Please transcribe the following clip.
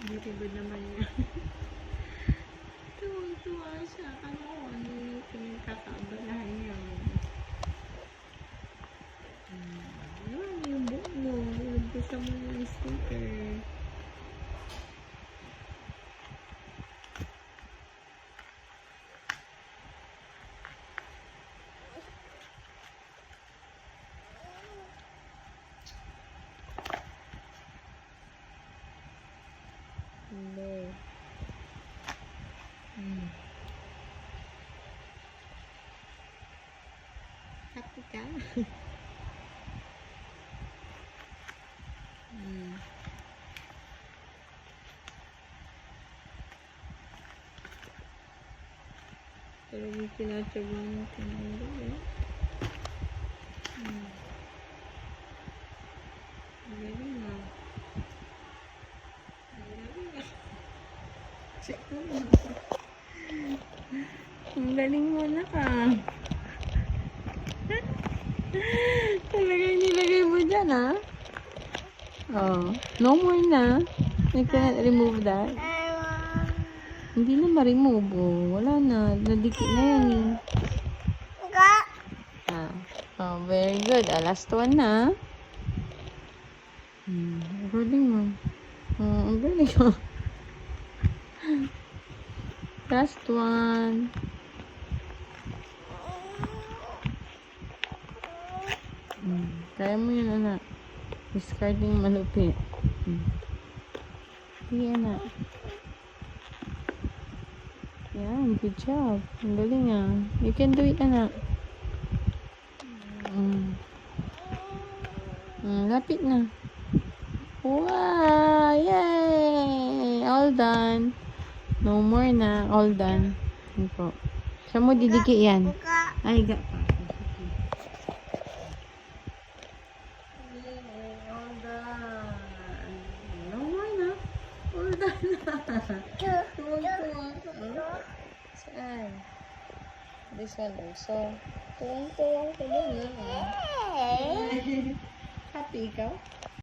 Dito ba naman niya? Tuwang-tuwa siya. Ano ko, ano yung pinagkakaabalahan niya. Yan, yung buhok mo. Gusto mo yung sticker. Hindi. Happy ka? Pero may pinatsabahan mo tinanggal eh. Galing na. Ang galing mo na ka. Talagang nilagay mo dyan, ha? Oh, no more na. You cannot remove that. Hindi na ma-remove. Oh, wala na. Nadikit na yan, eh. Oh, very good. Last one na. Ang galing mo. Ang galing mo. Last one. Kaya mo yun, anak. Discarding malupit. Sige, anak. Yan, good job. Ang galing, ah. You can do it, anak. Lapit na. Wow! Yay! All done. No more na. All done. Yan po. Saan mo didikit yan? Ay, pa. All done. No more na. All done na. Tuwang-tuwa ka. Saan? This one also. Tuwang-tuwa ka din, ha? Happy ikaw?